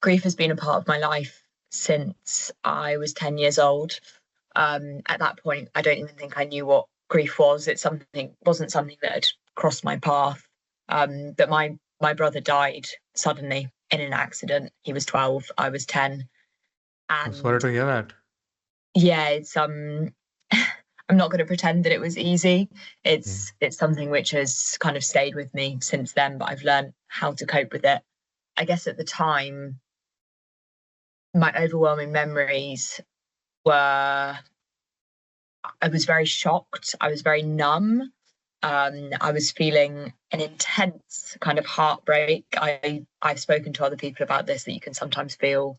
grief has been a part of my life since I was 10 years old. At that point, I don't even think I knew what grief was. Wasn't something that had crossed my path. But my brother died suddenly in an accident. He was 12, I was 10. I'm sorry And to hear that. yeah, it's I'm not going to pretend that it was easy. Yeah. It's something which has kind of stayed with me since then, but I've learned how to cope with it. I guess at the time, my overwhelming memories were I was very shocked. I was very numb. I was feeling an intense kind of heartbreak. I've spoken to other people about this, that you can sometimes feel,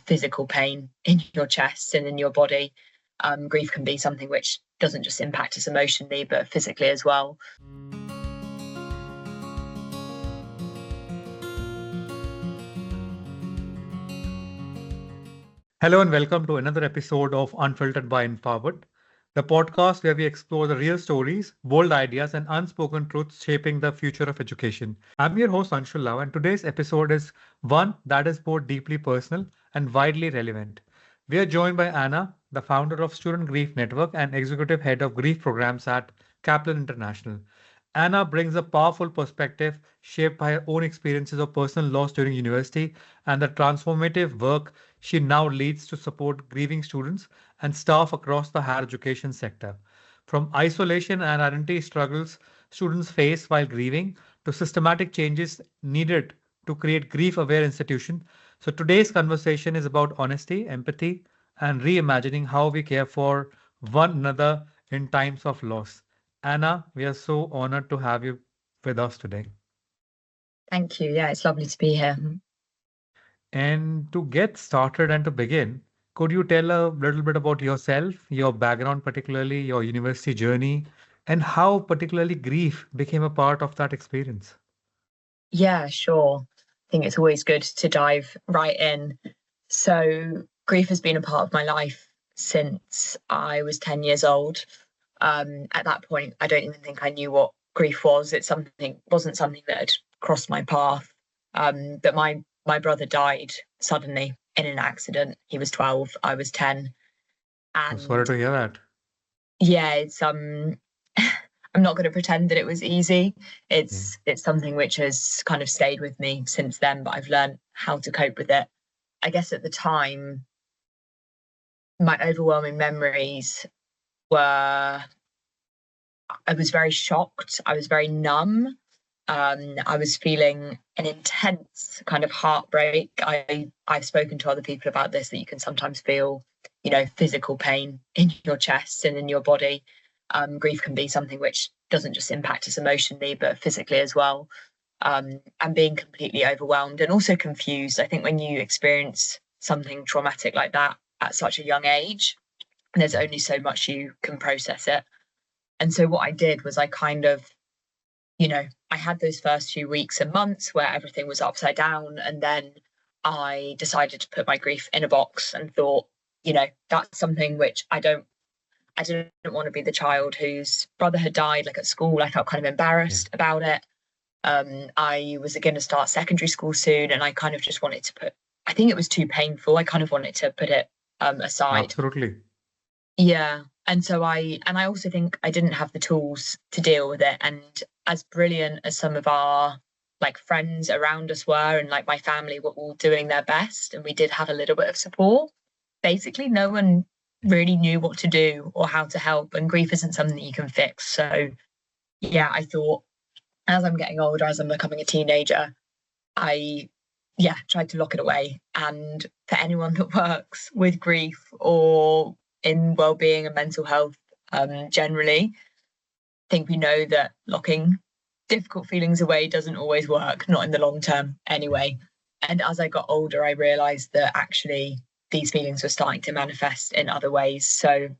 physical pain in your chest and in your body. Grief can be something which doesn't just impact us emotionally, but physically as well. Hello and welcome to another episode of Unfiltered by Empowered, the podcast where we explore the real stories, bold ideas, and unspoken truths shaping the future of education. I'm your host Anshulla, and today's episode is one that is both deeply personal and widely relevant. We are joined by Anna, the founder of Student Grief Network and executive head of grief programs at Kaplan International. Anna brings a powerful perspective shaped by her own experiences of personal loss during university and the transformative work she now leads to support grieving students and staff across the higher education sector. From isolation and identity struggles students face while grieving to systematic changes needed to create grief aware institutions. So today's conversation is about honesty, empathy, and reimagining how we care for one another in times of loss. Anna, we are so honored to have you with us today. Thank you. Yeah, it's lovely to be here. And to get started and to begin, could you tell a little bit about yourself, your background, particularly your university journey, and how particularly grief became a part of that experience? Yeah, sure. I think it's always good to dive right in. So, grief has been a part of my life since I was 10 years old. At that point, I don't even think I knew what grief was. Wasn't something that had crossed my path. But my brother died suddenly in an accident. He was 12, I was 10. I'm sorry And to hear that. yeah, it's I'm not going to pretend that it was easy. Yeah. It's something which has kind of stayed with me since then, but I've learned how to cope with it. I guess at the time, my overwhelming memories were I was very shocked. I was very numb. I was feeling an intense kind of heartbreak. I've spoken to other people about this, that you can sometimes feel, physical pain in your chest and in your body. Grief can be something which doesn't just impact us emotionally, but physically as well. And being completely overwhelmed and also confused. I think when you experience something traumatic like that at such a young age, there's only so much you can process it. And so what I did was I kind of, I had those first few weeks and months where everything was upside down. And then I decided to put my grief in a box and thought, that's something which I didn't want to be the child whose brother had died, like at school. I felt kind of Yeah. embarrassed about it. I was going to start secondary school soon, and I kind of just wanted to I think it was too painful. I kind of wanted to put it aside. Absolutely. Yeah. And I also think I didn't have the tools to deal with it. And as brilliant as some of our like friends around us were, and like my family were all doing their best, and we did have a little bit of support, basically no one really knew what to do or how to help. And grief isn't something that you can fix. So yeah, I thought as I'm getting older, as I'm becoming a teenager, I tried to lock it away. And for anyone that works with grief or in well-being and mental health, generally, I think we know that locking difficult feelings away doesn't always work, not in the long term anyway. And as I got older, I realized that actually these feelings were starting to manifest in other ways. So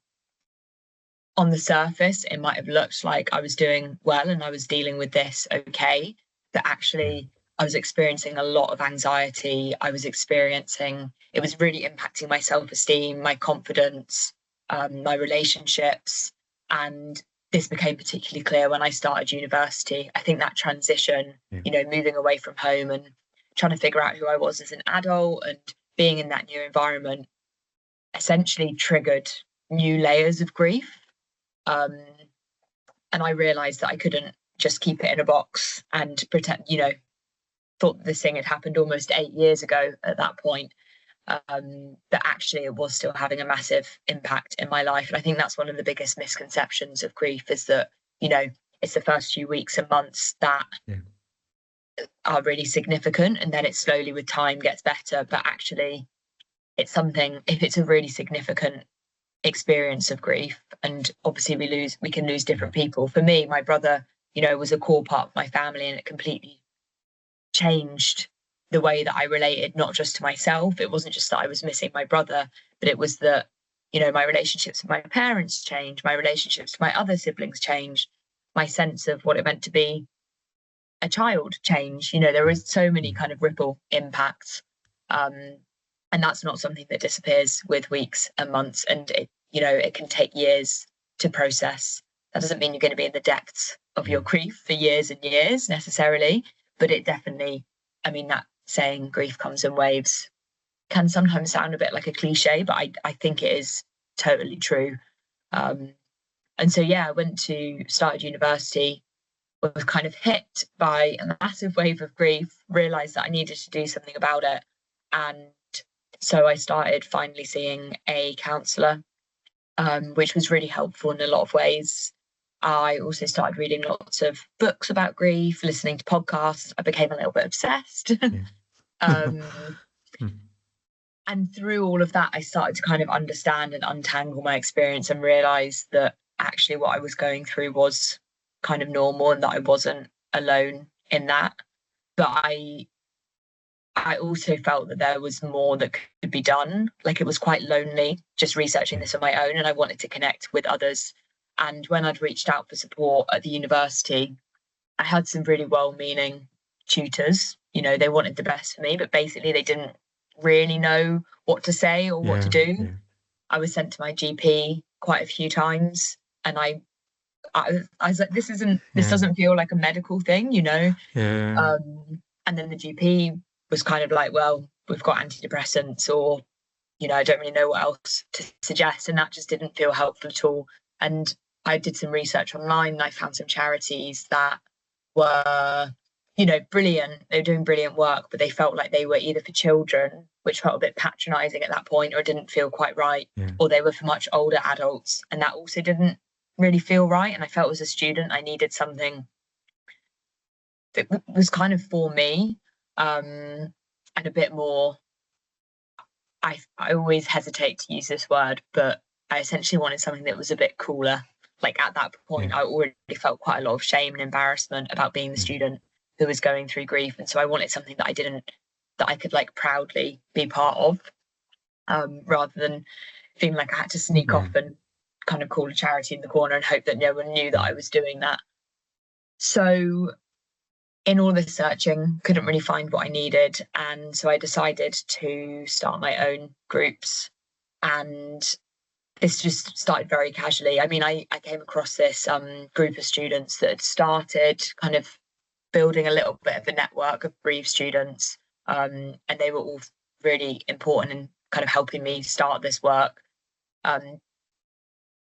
on the surface, it might have looked like I was doing well and I was dealing with this okay, but Yeah. actually I was experiencing a lot of anxiety. It was really impacting my self-esteem, my confidence, my relationships. And this became particularly clear when I started university. I think that transition, Yeah. moving away from home and trying to figure out who I was as an adult, and being in that new environment essentially triggered new layers of grief. And I realized that I couldn't just keep it in a box and pretend, thought this thing had happened almost 8 years ago at that point. But actually it was still having a massive impact in my life. And I think that's one of the biggest misconceptions of grief, is that, it's the first few weeks and months that are really significant, and then it slowly with time gets better. But actually it's something, if it's a really significant experience of grief, and obviously we can lose different people. For me, my brother, was a core part of my family, and it completely changed the way that I related, not just to myself. It wasn't just that I was missing my brother, but it was that, my relationships with my parents changed, my relationships with my other siblings changed, my sense of what it meant to be a child changed. There is so many kind of ripple impacts. And that's not something that disappears with weeks and months. And it can take years to process. That doesn't mean you're going to be in the depths of your grief for years and years necessarily, but it definitely, that saying grief comes in waves can sometimes sound a bit like a cliche, but I think it is totally true. And so, I started university, was kind of hit by a massive wave of grief, realised that I needed to do something about it. And so I started finally seeing a counsellor, which was really helpful in a lot of ways. I also started reading lots of books about grief, listening to podcasts. I became a little bit obsessed. And through all of that, I started to kind of understand and untangle my experience and realise that actually what I was going through was kind of normal, and that I wasn't alone in that. But I also felt that there was more that could be done. Like, it was quite lonely just researching this on my own, and I wanted to connect with others. And when I'd reached out for support at the university, I had some really well-meaning tutors. They wanted the best for me, but basically they didn't really know what to say or what to do. Yeah. I was sent to my GP quite a few times, and I was like, this doesn't feel like a medical thing, Yeah. And then the GP was kind of like, well, we've got antidepressants, or, I don't really know what else to suggest. And that just didn't feel helpful at all. And I did some research online, and I found some charities that were, brilliant. They were doing brilliant work, but they felt like they were either for children, which felt a bit patronising at that point, or didn't feel quite right, or they were for much older adults, and that also didn't really feel right. And I felt as a student I needed something that was kind of for me, and a bit more, I always hesitate to use this word, but I essentially wanted something that was a bit cooler. Like, at that point, I already felt quite a lot of shame and embarrassment about being the student who was going through grief. And so I wanted something that I could like proudly be part of, rather than feeling like I had to sneak off and kind of call a charity in the corner and hope that no one knew that I was doing that. So in all this searching, couldn't really find what I needed. And so I decided to start my own groups. And this just started very casually. I came across this group of students that had started kind of building a little bit of a network of bereaved students. And they were all really important in kind of helping me start this work.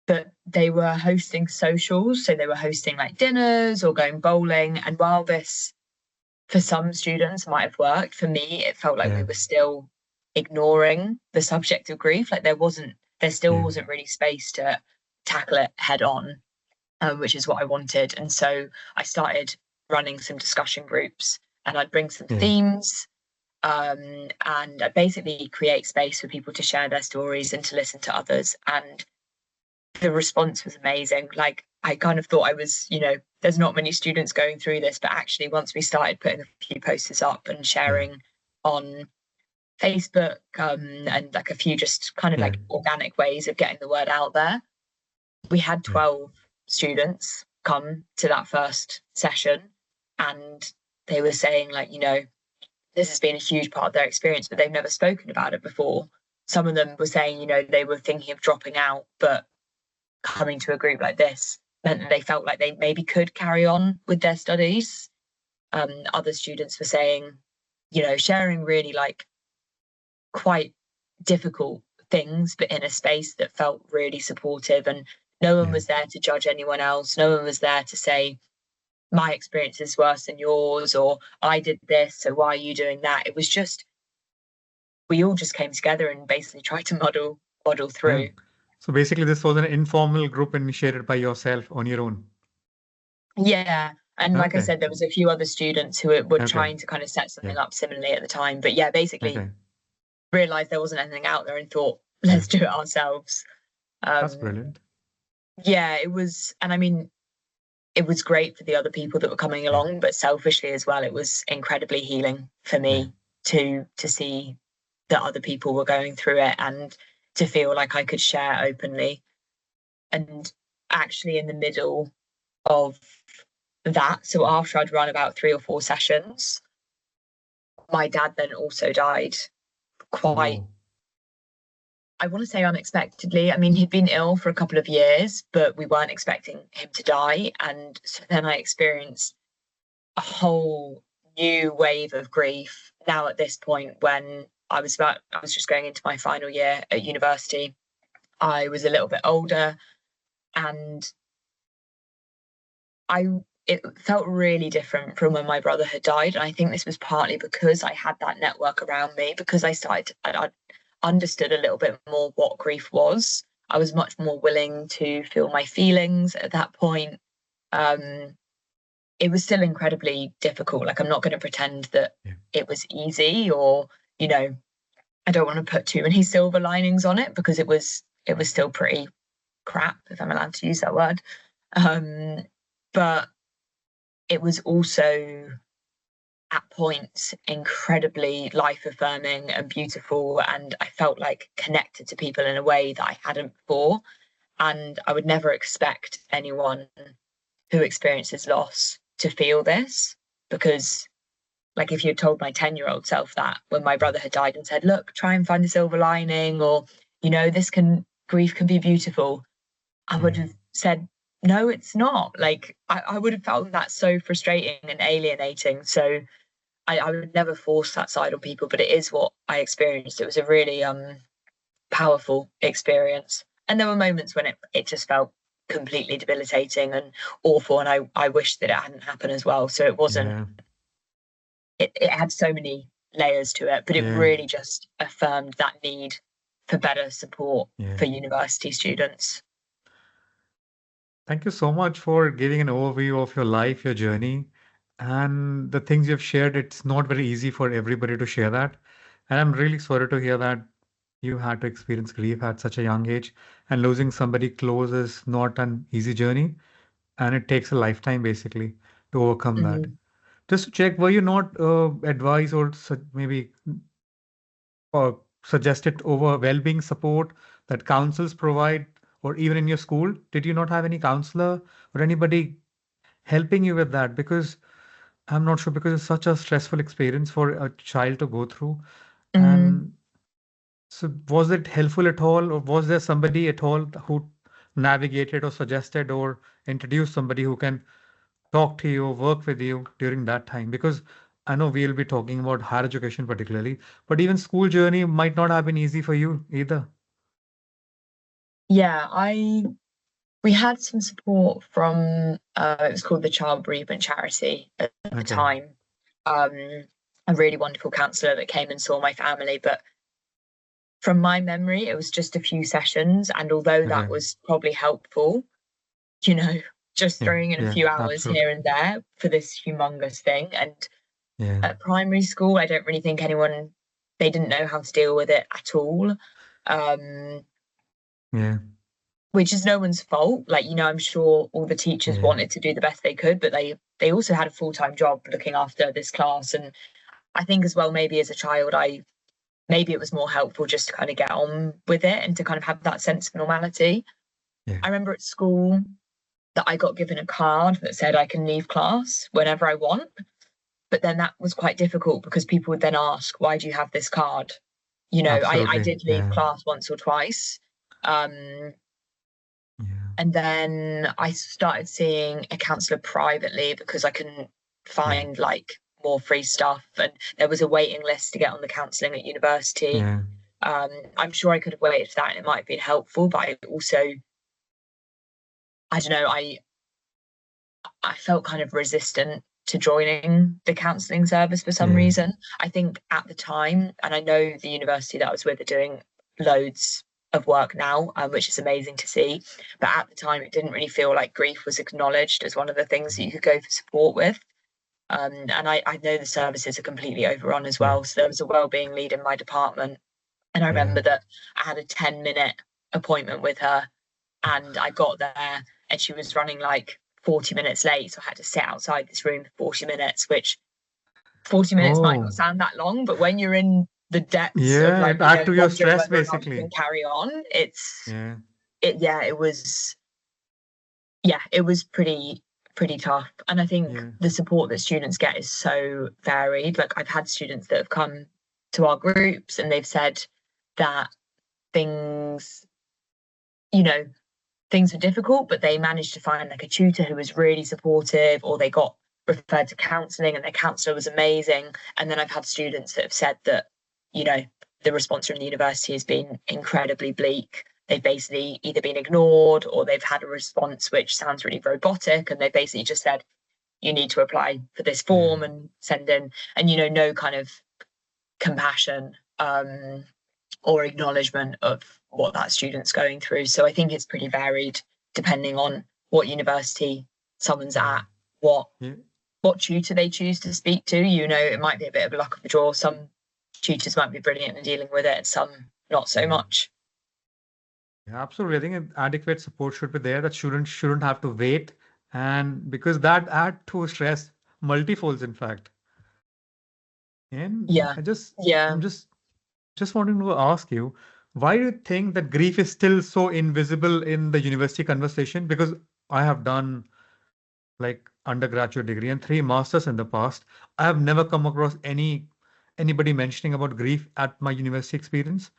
But they were hosting socials. So they were hosting like dinners or going bowling. And while this, for some students, might have worked, for me, it felt like we were still ignoring the subject of grief. Like, there still wasn't really space to tackle it head on, which is what I wanted. And so I started running some discussion groups, and I'd bring some themes, and I'd basically create space for people to share their stories and to listen to others. And the response was amazing. Like, I kind of thought I was, there's not many students going through this, but actually once we started putting a few posters up and sharing on Facebook, and like a few just kind of like organic ways of getting the word out there, we had 12 students come to that first session, and they were saying like, this has been a huge part of their experience, but they've never spoken about it before. Some of them were saying, they were thinking of dropping out, but coming to a group like this meant that they felt like they maybe could carry on with their studies. Other students were saying, sharing really like quite difficult things, but in a space that felt really supportive, and no one was there to judge anyone else. No one was there to say my experience is worse than yours, or I did this, so why are you doing that? It was just, we all just came together and basically tried to model through. Yeah. So basically, this was an informal group initiated by yourself on your own. Yeah. And like I said, there was a few other students who were trying to kind of set something up similarly at the time. But yeah, basically realized there wasn't anything out there and thought, let's do it ourselves. That's brilliant. Yeah, it was. And I mean, it was great for the other people that were coming along, but selfishly as well, it was incredibly healing for me to see that other people were going through it and to feel like I could share openly. And actually in the middle of that, so after I'd run about 3 or 4 sessions, my dad then also died quite, I want to say unexpectedly. I mean, he'd been ill for a couple of years, but we weren't expecting him to die. And so then I experienced a whole new wave of grief now at this point, when I was just going into my final year at university. I was a little bit older, and it felt really different from when my brother had died. And I think this was partly because I had that network around me, because I understood a little bit more what grief was. I was much more willing to feel my feelings at that point. It was still incredibly difficult. Like, I'm not going to pretend that it was easy, or, I don't want to put too many silver linings on it, because it was still pretty crap, if I'm allowed to use that word. But it was also at points incredibly life affirming and beautiful, and I felt like connected to people in a way that I hadn't before. And I would never expect anyone who experiences loss to feel this, because like, if you had told my 10-year-old self that when my brother had died and said, look, try and find a silver lining, or grief can be beautiful, I would have said, no, it's not. Like, I would have felt that so frustrating and alienating. So I would never force that side on people, but it is what I experienced. It was a really powerful experience. And there were moments when it just felt completely debilitating and awful, and I wish that it hadn't happened as well. So it wasn't, it had so many layers to it, but it really just affirmed that need for better support for university students. Thank you so much for giving an overview of your life, your journey, and the things you've shared. It's not very easy for everybody to share that. And I'm really sorry to hear that you had to experience grief at such a young age. And losing somebody close is not an easy journey. And it takes a lifetime basically to overcome that. Just to check, were you not advised or maybe suggested over well-being support that councils provide, or even in your school? Did you not have any counselor or anybody helping you with that? Because I'm not sure, because it's such a stressful experience for a child to go through. And so was it helpful at all, or was there somebody at all who navigated or suggested or introduced somebody who can talk to you, work with you during that time? Because I know we'll be talking about higher education particularly, but even school journey might not have been easy for you either. Yeah, we had some support from it was called the Child Bereavement Charity at the time. A really wonderful counsellor that came and saw my family, but from my memory, it was just a few sessions. And although that was probably helpful, just throwing in a few hours here and there for this humongous thing. And at primary school, I don't really think they didn't know how to deal with it at all. Which is no one's fault. Like, I'm sure all the teachers wanted to do the best they could, but they also had a full-time job looking after this class. And I think as well, maybe as a child, maybe it was more helpful just to kind of get on with it and to kind of have that sense of normality. I remember at school that I got given a card that said I can leave class whenever I want. But then that was quite difficult, because people would then ask, why do you have this card? I did leave class once or twice. And then I started seeing a counsellor privately, because I couldn't find like more free stuff, and there was a waiting list to get on the counselling at university. Yeah. I'm sure I could have waited for that and it might have been helpful, but I also, I don't know, I felt kind of resistant to joining the counselling service for some reason. I think at the time, and I know the university that I was with are doing loads of work now, which is amazing to see, but at the time it didn't really feel like grief was acknowledged as one of the things that you could go for support with. And I know the services are completely overrun as well. So there was a wellbeing lead in my department, and I remember that I had a 10-minute appointment with her, and I got there and she was running like 40 minutes late, so I had to sit outside this room for 40 minutes, which 40 minutes might not sound that long, but when you're in the depths of like, add to your wondering stress whether or not you basically. can carry on, it was pretty tough. And I think the support that students get is so varied. Like, I've had students that have come to our groups and they've said that things were difficult, but they managed to find like a tutor who was really supportive, or they got referred to counselling and their counsellor was amazing. And then I've had students that have said that, the response from the university has been incredibly bleak. They've basically either been ignored or they've had a response which sounds really robotic, and they basically just said, you need to apply for this form and send in, and no kind of compassion or acknowledgement of what that student's going through. So I think it's pretty varied depending on what university someone's at, what tutor they choose to speak to. It might be a bit of a luck of the draw. Some tutors might be brilliant in dealing with it and some not so much. Yeah, absolutely. I think adequate support should be there, that students shouldn't have to wait, and because that add to stress multifolds, in fact. And I'm just wanting to ask you, why do you think that grief is still so invisible in the university conversation? Because I have done like undergraduate degree and 3 masters in the past. I have never come across anybody mentioning about grief at my university experience.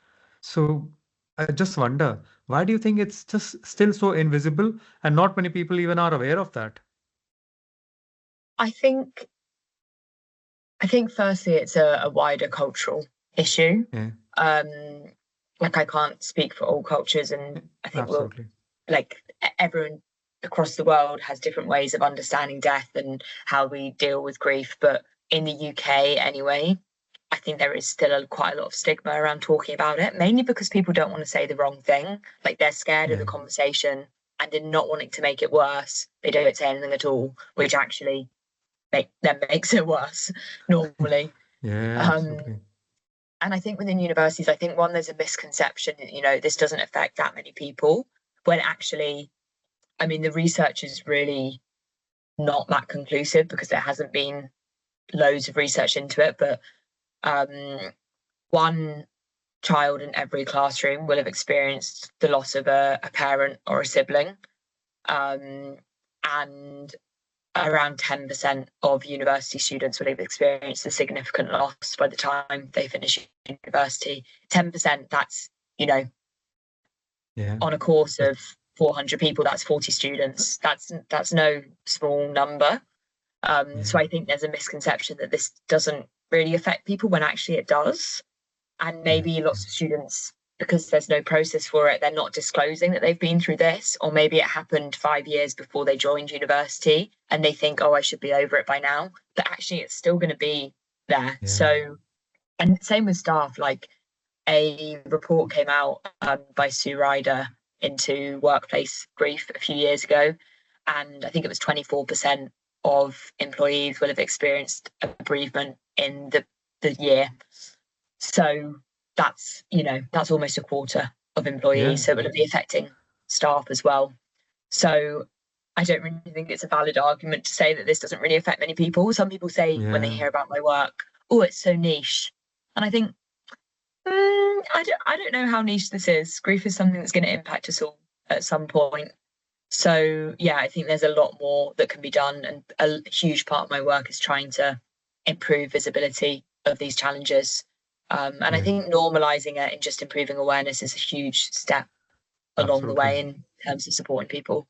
So I just wonder, why do you think it's just still so invisible and not many people even are aware of that? I think firstly it's a wider cultural issue. Like, I can't speak for all cultures, and I think everyone across the world has different ways of understanding death and how we deal with grief. But in the UK anyway, I think there is still quite a lot of stigma around talking about it, mainly because people don't want to say the wrong thing. Like, they're scared of the conversation, and in not wanting to make it worse, they don't say anything at all, which actually makes it worse normally. Absolutely. And I think within universities, I think there's a misconception that, this doesn't affect that many people, when actually, I mean, the research is really not that conclusive because there hasn't been loads of research into it. But one child in every classroom will have experienced the loss of a parent or a sibling. And around 10% of university students will have experienced a significant loss by the time they finish university. 10%, that's, on a course of 400 people, that's 40 students. That's no small number. So I think there's a misconception that this doesn't really affect people, when actually it does. And maybe lots of students, because there's no process for it, they're not disclosing that they've been through this, or maybe it happened 5 years before they joined university and they think, I should be over it by now, but actually it's still going to be there. So, and same with staff. Like, a report came out by Sue Ryder into workplace grief a few years ago, and I think it was 24% of employees will have experienced a bereavement in the year. So that's almost a quarter of employees. So it will be affecting staff as well. So I don't really think it's a valid argument to say that this doesn't really affect many people. Some people say when they hear about my work, it's so niche. And I think, I don't know how niche this is. Grief is something that's going to impact us all at some point. So I think there's a lot more that can be done. And a huge part of my work is trying to improve visibility of these challenges. And I think normalizing it and just improving awareness is a huge step along the way in terms of supporting people.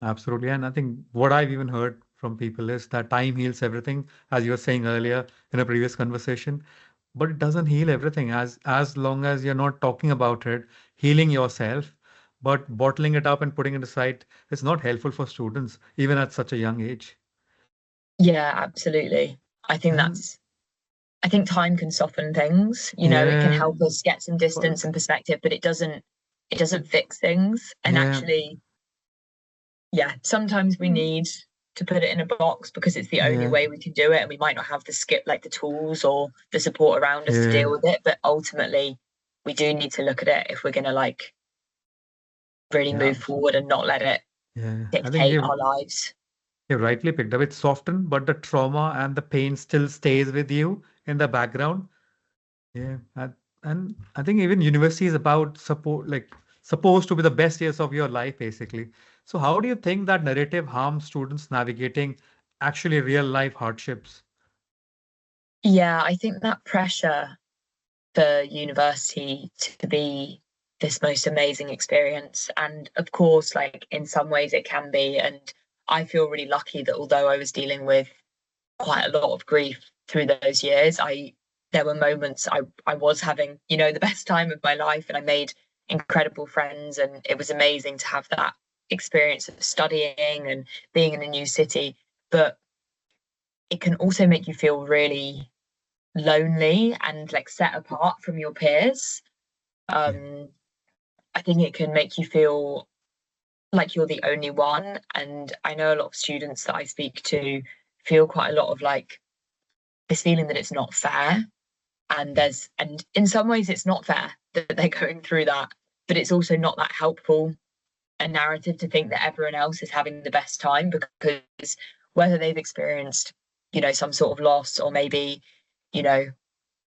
Absolutely. And I think what I've even heard from people is that time heals everything, as you were saying earlier in a previous conversation. But it doesn't heal everything as long as you're not talking about it, healing yourself, but bottling it up and putting it aside is not helpful for students, even at such a young age. Yeah, absolutely. I think And that's I think time can soften things. It can yeah, help us get some but distance and perspective, but it doesn't fix things. And yeah, actually, yeah, sometimes we need to put it in a box because it's the only yeah, way we can do it, and we might not have the tools or the support around us to yeah, deal with it. But ultimately, we do need to look at it if we're going to really yeah, move forward and not let it yeah. I think dictate our lives. you've rightly picked up. It's softened, but the trauma and the pain still stays with you in the background. Yeah, and I think even university is about support, like supposed to be the best years of your life, basically. So how do you think that narrative harms students navigating actually real life hardships? Yeah, I think that pressure for university to be this most amazing experience. And of course, like in some ways it can be. And I feel really lucky that although I was dealing with quite a lot of grief through those years, there were moments I was having, the best time of my life, and I made incredible friends, and it was amazing to have that experience of studying and being in a new city. But it can also make you feel really lonely and like set apart from your peers. Yeah, um, I think it can make you feel like you're the only one. And I know a lot of students that I speak to feel quite a lot of like this feeling that it's not fair. And in some ways it's not fair that they're going through that, but it's also not that helpful a narrative to think that everyone else is having the best time, because whether they've experienced, some sort of loss, or maybe, you know,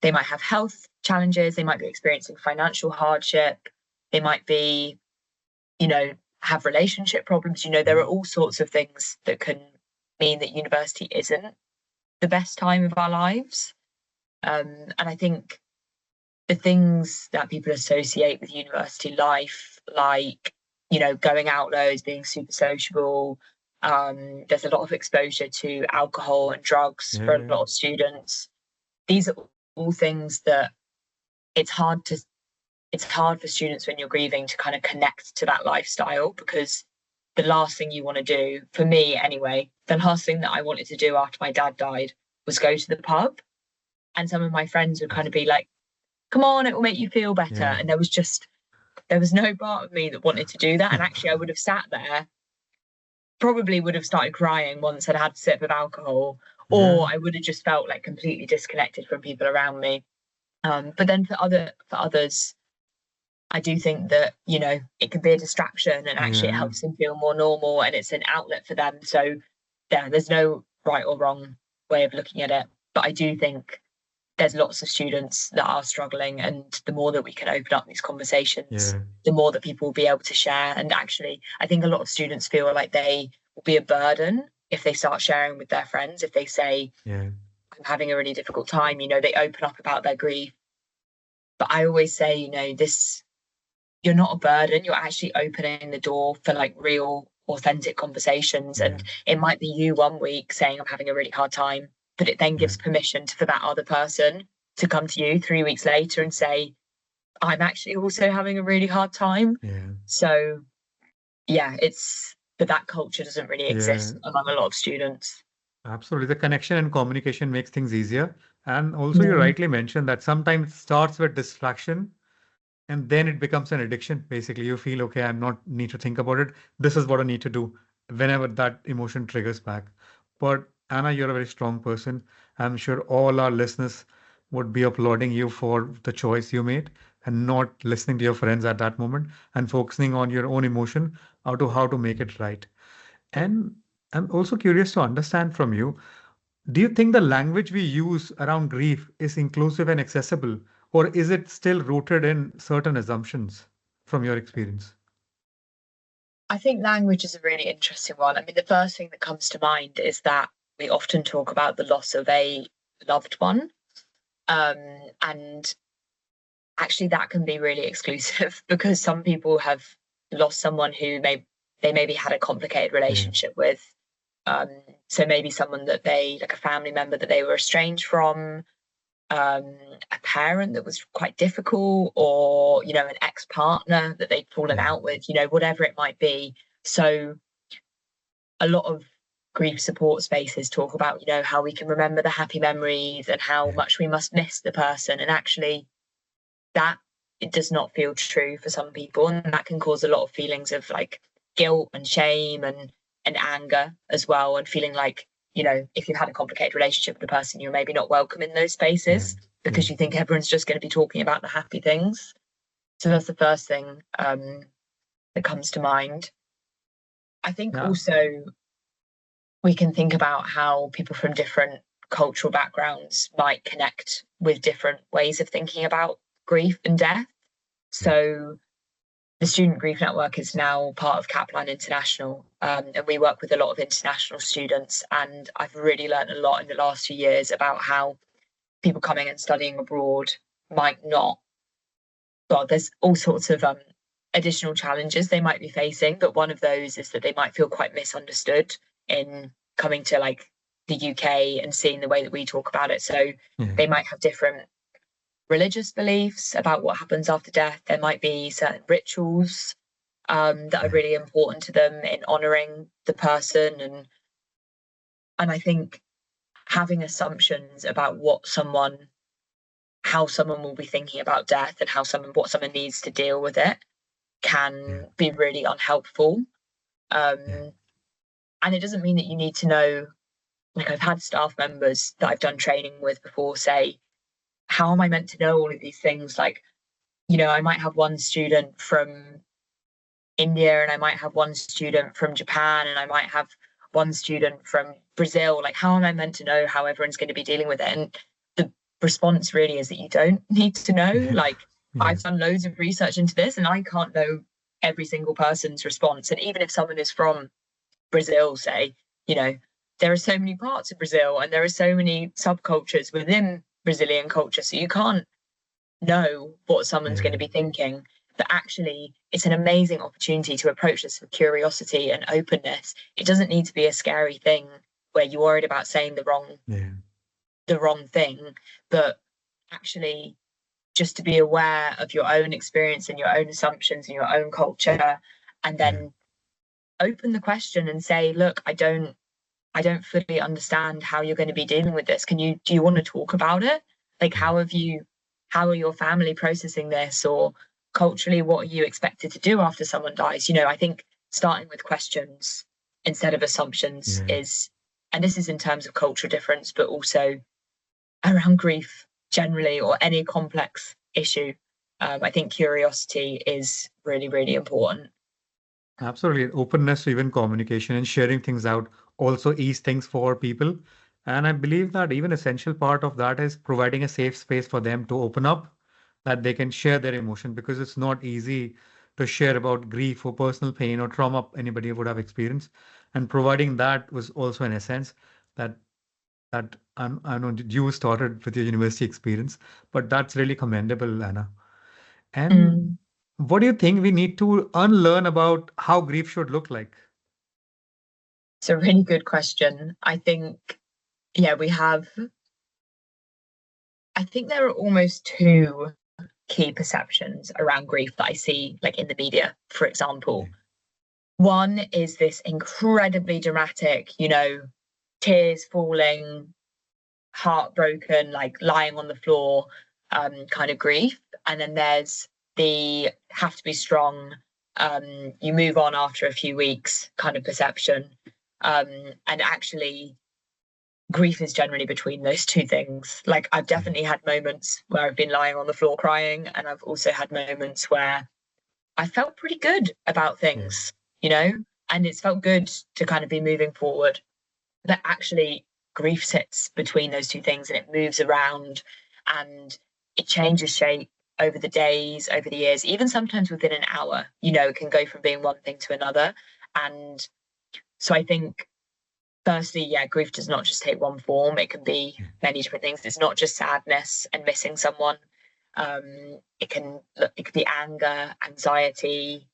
they might have health challenges, they might be experiencing financial hardship, they might be, have relationship problems. There are all sorts of things that can mean that university isn't the best time of our lives. And I think the things that people associate with university life, like, going out loads, being super sociable, there's a lot of exposure to alcohol and drugs for a yeah, lot of students. These are all things that it's hard to it's hard for students when you're grieving to kind of connect to that lifestyle, because the last thing you want to do, for me anyway, the last thing that I wanted to do after my dad died was go to the pub. And some of my friends would kind of be like, come on, it will make you feel better. yeah, And there was no part of me that wanted to do that. And actually, I would have sat there, probably would have started crying once I'd had a sip of alcohol, yeah, or I would have just felt like completely disconnected from people around me. But then for others, I do think that, it can be a distraction, and actually it yeah, helps them feel more normal, and it's an outlet for them. So yeah, there's no right or wrong way of looking at it. But I do think there's lots of students that are struggling, and the more that we can open up these conversations, yeah, the more that people will be able to share. And actually, I think a lot of students feel like they will be a burden if they start sharing with their friends. If they say, yeah, I'm having a really difficult time, they open up about their grief. But I always say, you're not a burden, you're actually opening the door for like real authentic conversations. yeah, And it might be you one week saying I'm having a really hard time, but it then yeah, gives permission for that other person to come to you 3 weeks later and say, I'm actually also having a really hard time. yeah, So yeah, but that culture doesn't really yeah. exist among a lot of students. Absolutely. The connection and communication makes things easier. And also, you Mm. rightly mentioned that sometimes it starts with distraction and then it becomes an addiction. Basically, you feel, okay, I'm not need to think about it. This is what I need to do whenever that emotion triggers back. But Anna, you're a very strong person. I'm sure all our listeners would be applauding you for the choice you made and not listening to your friends at that moment and focusing on your own emotion how to make it right. And I'm also curious to understand from you, do you think the language we use around grief is inclusive and accessible, or is it still rooted in certain assumptions from your experience? I think language is a really interesting one. I mean, the first thing that comes to mind is that we often talk about the loss of a loved one. And actually that can be really exclusive because some people have lost someone who they maybe had a complicated Yeah, relationship with. So maybe someone that they, like a family member that they were estranged from, a parent that was quite difficult, or, you know, an ex-partner that they'd fallen out with, you know, whatever it might be. So a lot of grief support spaces talk about, you know, how we can remember the happy memories and how much we must miss the person. And actually that, it does not feel true for some people. And that can cause a lot of feelings of like guilt and shame and anger as well. And feeling like, you know, if you've had a complicated relationship with a person, you're maybe not welcome in those spaces because you think everyone's just going to be talking about the happy things. So that's the first thing that comes to mind. I think also we can think about how people from different cultural backgrounds might connect with different ways of thinking about grief and death. So the Student Grief Network is now part of Kaplan International, and we work with a lot of international students. And I've really learned a lot in the last few years about how people coming and studying abroad might not, well, there's all sorts of additional challenges they might be facing, but one of those is that they might feel quite misunderstood in coming to like the UK and seeing the way that we talk about it. So they might have different religious beliefs about what happens after death. There might be certain rituals that are really important to them in honouring the person, and I think having assumptions about how someone will be thinking about death and what someone needs to deal with it can be really unhelpful. And it doesn't mean that you need to know, like I've had staff members that I've done training with before say, how am I meant to know all of these things? Like, you know, I might have one student from India and I might have one student from Japan and I might have one student from Brazil. Like, how am I meant to know how everyone's going to be dealing with it? And the response really is that you don't need to know. Like, I've done loads of research into this and I can't know every single person's response. And even if someone is from Brazil, say, you know, there are so many parts of Brazil and there are so many subcultures within Brazilian culture, so you can't know what someone's going to be thinking. But actually, it's an amazing opportunity to approach this with curiosity and openness. It doesn't need to be a scary thing where you're worried about saying the wrong thing, but actually just to be aware of your own experience and your own assumptions and your own culture, and then open the question and say, look, I don't fully understand how you're going to be dealing with this. Do you want to talk about it? Like, how are your family processing this? Or culturally, what are you expected to do after someone dies? You know, I think starting with questions instead of assumptions is, and this is in terms of cultural difference, but also around grief generally or any complex issue. I think curiosity is really, really important. Absolutely. Openness to even communication and sharing things out also ease things for people. And I believe that even essential part of that is providing a safe space for them to open up, that they can share their emotion, because it's not easy to share about grief or personal pain or trauma anybody would have experienced. And providing that was also an essence that I know you started with your university experience, but that's really commendable, Anna. And what do you think we need to unlearn about how grief should look like? It's a really good question. I think, I think there are almost two key perceptions around grief that I see, like in the media, for example. One is this incredibly dramatic, you know, tears falling, heartbroken, like lying on the floor kind of grief. And then there's the have to be strong, you move on after a few weeks kind of perception. And actually, grief is generally between those two things. Like, I've definitely had moments where I've been lying on the floor crying, and I've also had moments where I felt pretty good about things, you know, and it's felt good to kind of be moving forward. But actually, grief sits between those two things and it moves around and it changes shape over the days, over the years, even sometimes within an hour. You know, it can go from being one thing to another. And so I think, firstly, grief does not just take one form. It can be many different things. It's not just sadness and missing someone. It can be anger, anxiety,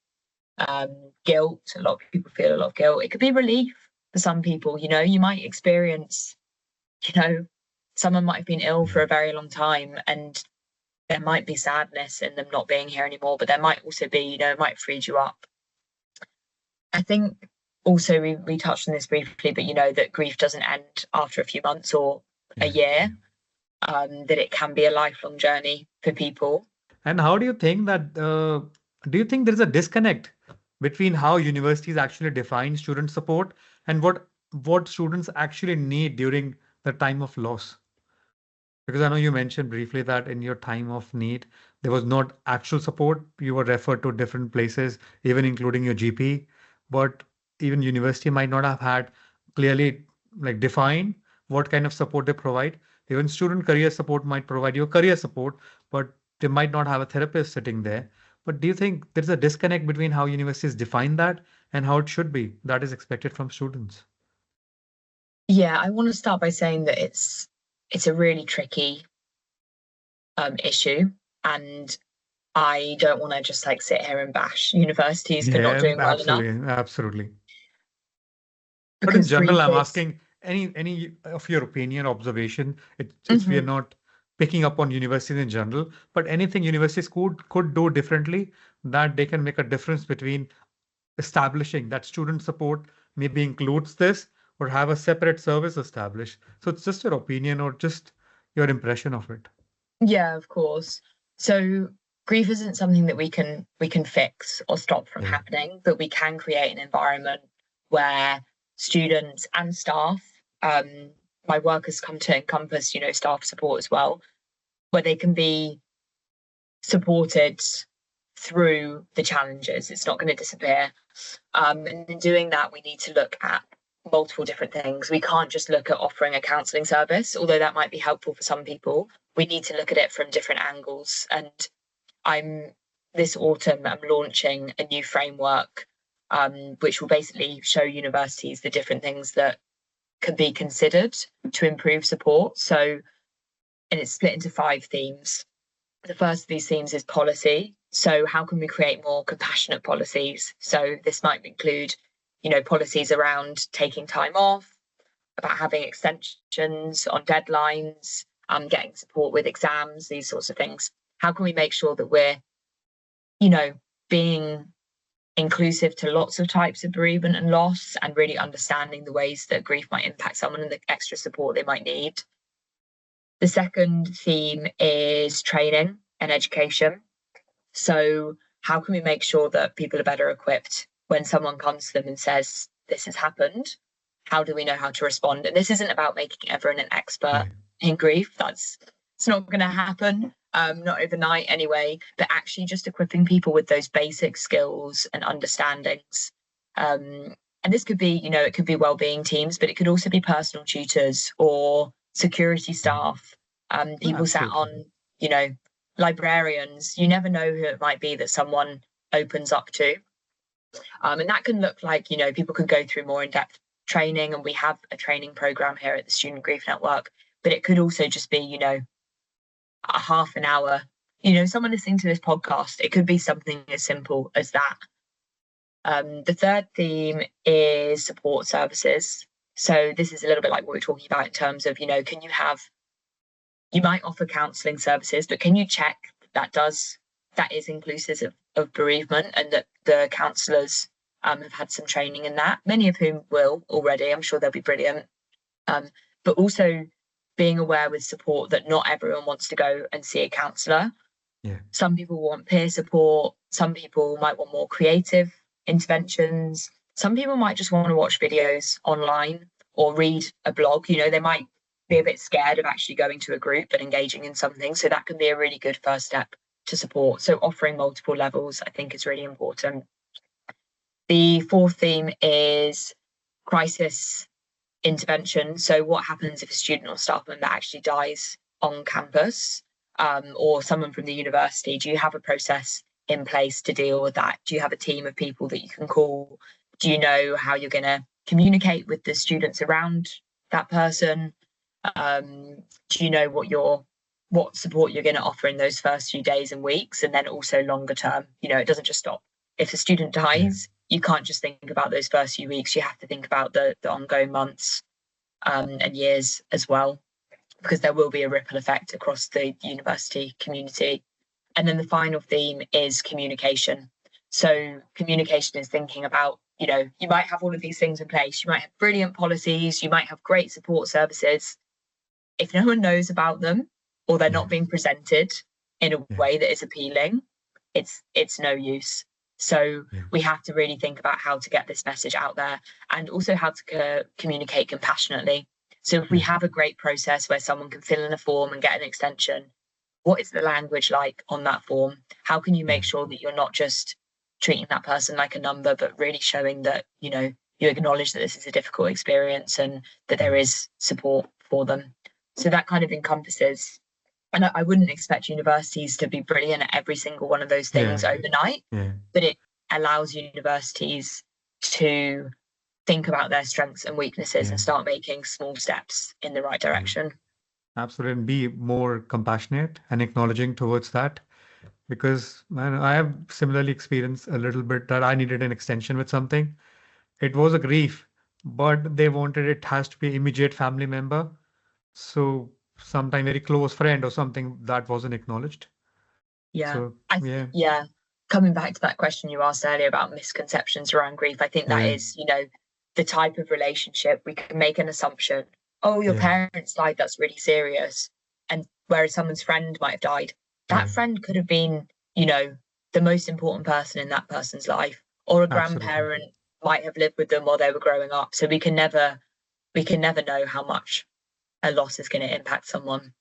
guilt. A lot of people feel a lot of guilt. It could be relief. for some people. You might experience, someone might have been ill for a very long time, and there might be sadness in them not being here anymore, but there might also be, it might freed you up. I think also we touched on this briefly, but that grief doesn't end after a few months or a year, that it can be a lifelong journey for people. And how do you think that, do you think there is a disconnect between how universities actually define student support and what students actually need during the time of loss? Because I know you mentioned briefly that in your time of need, there was not actual support. You were referred to different places, even including your GP. But even university might not have had clearly like defined what kind of support they provide. Even student career support might provide you career support, but they might not have a therapist sitting there. But do you think there's a disconnect between how universities define that and how it should be that is expected from students? Yeah, I want to start by saying that it's a really tricky issue, and I don't want to just sit here and bash universities for not doing well enough. Absolutely. But in general, I'm asking any of your opinion, observation. It's we are not picking up on universities in general, but anything universities could do differently that they can make a difference between establishing that student support maybe includes this or have a separate service established. So it's just your opinion or just your impression of it. Yeah, of course. So grief isn't something that we can fix or stop from happening, but we can create an environment where students and staff, my work has come to encompass, staff support as well, where they can be supported through the challenges. It's not going to disappear. And in doing that, we need to look at multiple different things. We can't just look at offering a counselling service, although that might be helpful for some people. We need to look at it from different angles. And this autumn, I'm launching a new framework, which will basically show universities the different things that can be considered to improve support. And it's split into 5 themes. The first of these themes is policy. So how can we create more compassionate policies? So this might include, policies around taking time off, about having extensions on deadlines, getting support with exams, these sorts of things. How can we make sure that we're, being inclusive to lots of types of bereavement and loss, and really understanding the ways that grief might impact someone and the extra support they might need? The second theme is training and education. So how can we make sure that people are better equipped when someone comes to them and says, this has happened? How do we know how to respond? And this isn't about making everyone an expert in grief. It's not going to happen, not overnight anyway, but actually just equipping people with those basic skills and understandings. And this could be, it could be wellbeing teams, but it could also be personal tutors or security staff, people sat on, librarians. You never know who it might be that someone opens up to. And that can look like, people could go through more in-depth training, and we have a training program here at the Student Grief Network, but it could also just be, a half an hour, someone listening to this podcast. It could be something as simple as that. The third theme is support services. So this is a little bit like what we're talking about in terms of, you might offer counselling services, but can you check that is inclusive of bereavement, and that the counsellors have had some training in that, many of whom will already. I'm sure they'll be brilliant. But also being aware with support that not everyone wants to go and see a counsellor. Yeah. Some people want peer support. Some people might want more creative interventions. Some people might just want to watch videos online or read a blog. They might be a bit scared of actually going to a group and engaging in something. So that can be a really good first step to support. So offering multiple levels, I think, is really important. The fourth theme is crisis intervention. So what happens if a student or staff member actually dies on campus, or someone from the university? Do you have a process in place to deal with that? Do you have a team of people that you can call? Do you know how you're going to communicate with the students around that person? Do you know what support you're going to offer in those first few days and weeks, and then also longer term? It doesn't just stop if a student dies. you can't just think about those first few weeks. You have to think about the ongoing months and years as well, because there will be a ripple effect across the university community. And then the final theme is communication. So communication is thinking about, you know, you might have all of these things in place. You might have brilliant policies. You might have great support services. If no one knows about them, or they're not being presented in a way that is appealing, it's no use. So we have to really think about how to get this message out there, and also how to communicate compassionately. So if we have a great process where someone can fill in a form and get an extension, what is the language like on that form? How can you make sure that you're not just treating that person like a number, but really showing that, you know, you acknowledge that this is a difficult experience and that there is support for them? So that kind of encompasses, and I wouldn't expect universities to be brilliant at every single one of those things overnight, but it allows universities to think about their strengths and weaknesses and start making small steps in the right direction. Absolutely. And be more compassionate and acknowledging towards that. Because I have similarly experienced a little bit that I needed an extension with something. It was a grief, but they wanted it has to be an immediate family member. So sometime very close friend or something that wasn't acknowledged. Coming back to that question you asked earlier about misconceptions around grief, I think that is, you know, the type of relationship we can make an assumption. Oh, your parents died, that's really serious. And whereas someone's friend might have died, that friend could have been, you know, the most important person in that person's life, or a grandparent might have lived with them while they were growing up. So we can never know how much a loss is going to impact someone.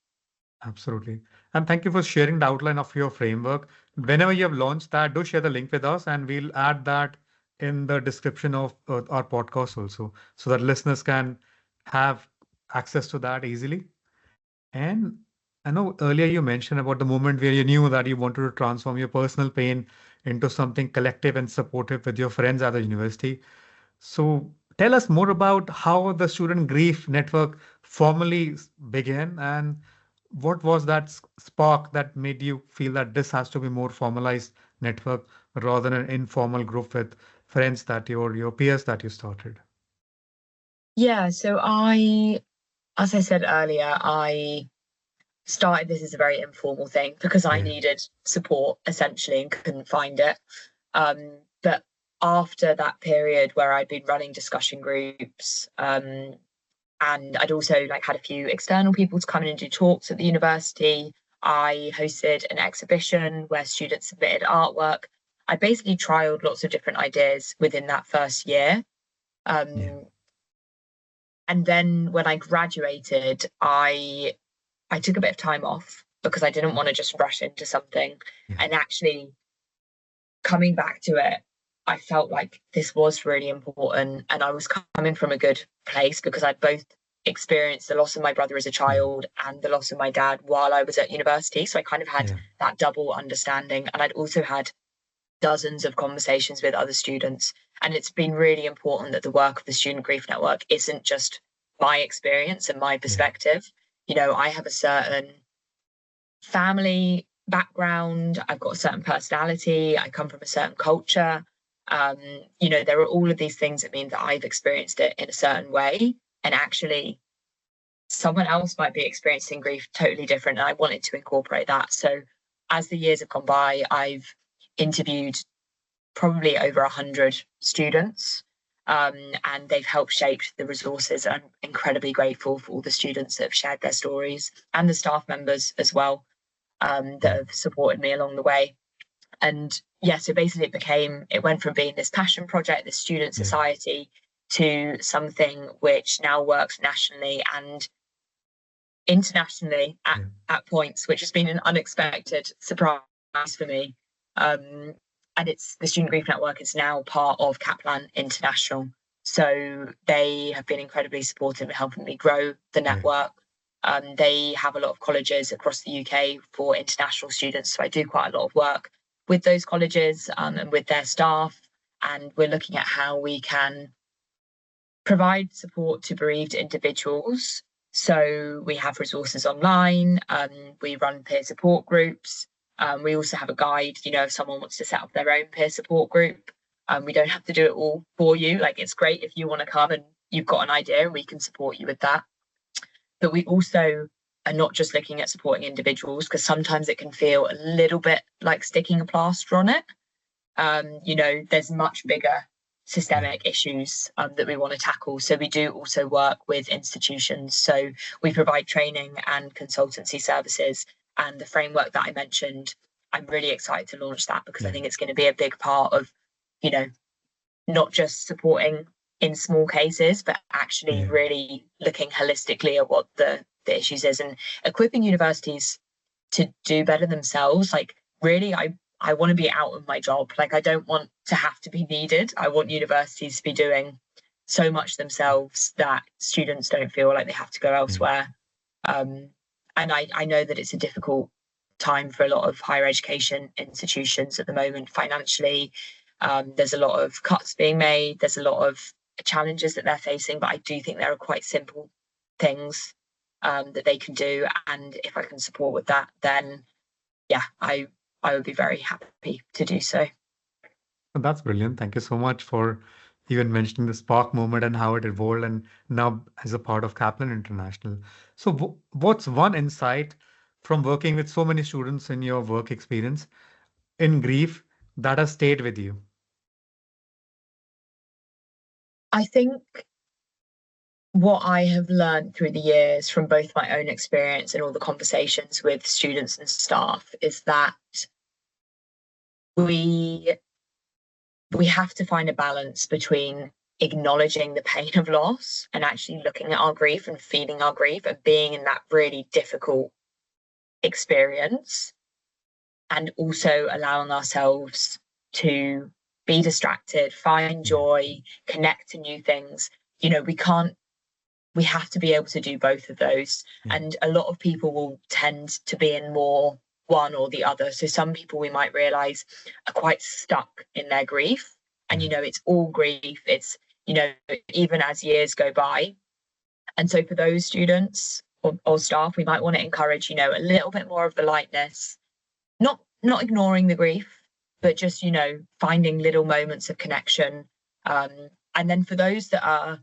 Absolutely. And thank you for sharing the outline of your framework. Whenever you have launched that, do share the link with us, and we'll add that in the description of our podcast also, so that listeners can have access to that easily. And I know earlier you mentioned about the moment where you knew that you wanted to transform your personal pain into something collective and supportive with your friends at the university. So tell us more about how the Student Grief Network formally began, and what was that spark that made you feel that this has to be more formalized network rather than an informal group with friends that your peers that you started? Yeah, so as I said earlier, I started this as a very informal thing because I needed support essentially and couldn't find it. But after that period where I'd been running discussion groups, and I'd also had a few external people to come in and do talks at the university, I hosted an exhibition where students submitted artwork. I basically trialed lots of different ideas within that first year. And then when I graduated, I took a bit of time off because I didn't want to just rush into something. And actually coming back to it, I felt like this was really important, and I was coming from a good place because I'd both experienced the loss of my brother as a child and the loss of my dad while I was at university. So I kind of had that double understanding, and I'd also had dozens of conversations with other students. And it's been really important that the work of the Student Grief Network isn't just my experience and my perspective. You know, I have a certain family background, I've got a certain personality, I come from a certain culture. You know, there are all of these things that mean that I've experienced it in a certain way, and actually someone else might be experiencing grief totally different, and I wanted to incorporate that. So as the years have gone by, I've interviewed probably over 100 students, and they've helped shape the resources. I'm incredibly grateful for all the students that have shared their stories, and the staff members as well, that have supported me along the way. And so basically it went from being this passion project, this student society, to something which now works nationally and internationally at points, which has been an unexpected surprise for me. And the Student Grief Network is now part of Kaplan International. So they have been incredibly supportive in helping me grow the network. They have a lot of colleges across the UK for international students. So I do quite a lot of work with those colleges and with their staff. And we're looking at how we can provide support to bereaved individuals. So we have resources online. We run peer support groups. We also have a guide, you know, if someone wants to set up their own peer support group. We don't have to do it all for you. Like, it's great if you want to come and you've got an idea and we can support you with that. But we also are not just looking at supporting individuals, because sometimes it can feel a little bit like sticking a plaster on it. There's much bigger systemic issues that we want to tackle. So we do also work with institutions. So we provide training and consultancy services. And the framework that I mentioned, I'm really excited to launch that, because I think it's going to be a big part of, not just supporting in small cases, but actually really looking holistically at what the issues is, and equipping universities to do better themselves. Like, really, I want to be out of my job. Like, I don't want to have to be needed. I want universities to be doing so much themselves that students don't feel like they have to go elsewhere. And I know that it's a difficult time for a lot of higher education institutions at the moment financially. There's a lot of cuts being made. There's a lot of challenges that they're facing, but I do think there are quite simple things that they can do. And if I can support with that, then yeah, I would be very happy to do so. That's brilliant. Thank you so much for even mentioning the Spark moment and how it evolved and now as a part of Kaplan International. So what's one insight from working with so many students in your work experience in grief that has stayed with you? I think what I have learned through the years from both my own experience and all the conversations with students and staff is that we have to find a balance between acknowledging the pain of loss and actually looking at our grief and feeling our grief and being in that really difficult experience, and also allowing ourselves to be distracted, find joy, connect to new things. We have to be able to do both of those. And a lot of people will tend to be in more one or the other. So some people, we might realize, are quite stuck in their grief. And, it's all grief. It's, even as years go by. And so for those students or staff, we might want to encourage, a little bit more of the lightness, not ignoring the grief, but just, finding little moments of connection. And then for those that are,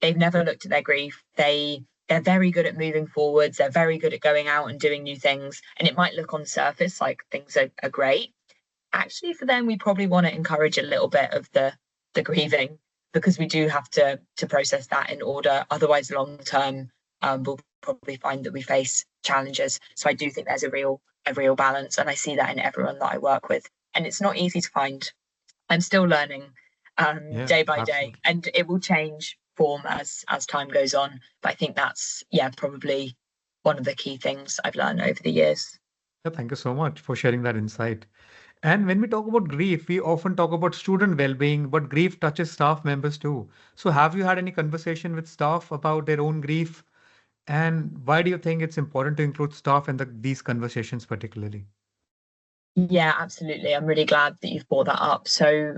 they've never looked at their grief, they're very good at moving forwards, they're very good at going out and doing new things, and it might look on the surface like things are great. Actually, for them, we probably want to encourage a little bit of the grieving, because we do have to process that in order. Otherwise, long term, we'll probably find that we face challenges. So I do think there's a real balance, and I see that in everyone that I work with. And it's not easy to find. I'm still learning day by day, and it will change form as time goes on. But I think that's probably one of the key things I've learned over the years. Thank you so much for sharing that insight. And when we talk about grief, we often talk about student well-being, but grief touches staff members too. So have you had any conversation with staff about their own grief? And why do you think it's important to include staff in these conversations particularly? Yeah, absolutely. I'm really glad that you've brought that up. So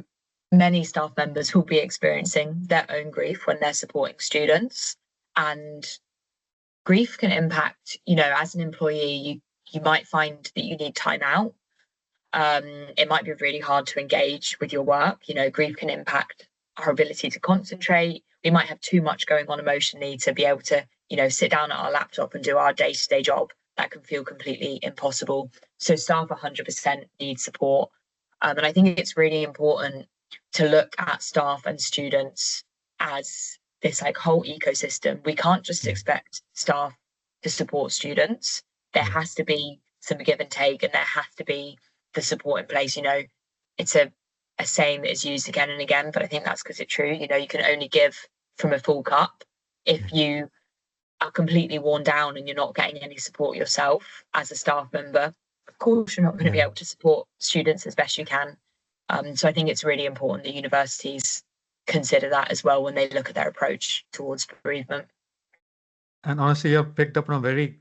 many staff members will be experiencing their own grief when they're supporting students, and grief can impact, as an employee, you might find that you need time out. It might be really hard to engage with your work. Grief can impact our ability to concentrate. We might have too much going on emotionally to be able to, sit down at our laptop and do our day-to-day job. That can feel completely impossible. So staff 100% need support. And I think it's really important to look at staff and students as this whole ecosystem. We can't just expect staff to support students. There has to be some give and take, and there has to be the support in place. It's a saying that is used again and again, but I think that's because it's true. You can only give from a full cup. If you are completely worn down and you're not getting any support yourself as a staff member, of course you're not going to be able to support students as best you can. So I think it's really important that universities consider that as well when they look at their approach towards bereavement. And honestly, you've picked up on a very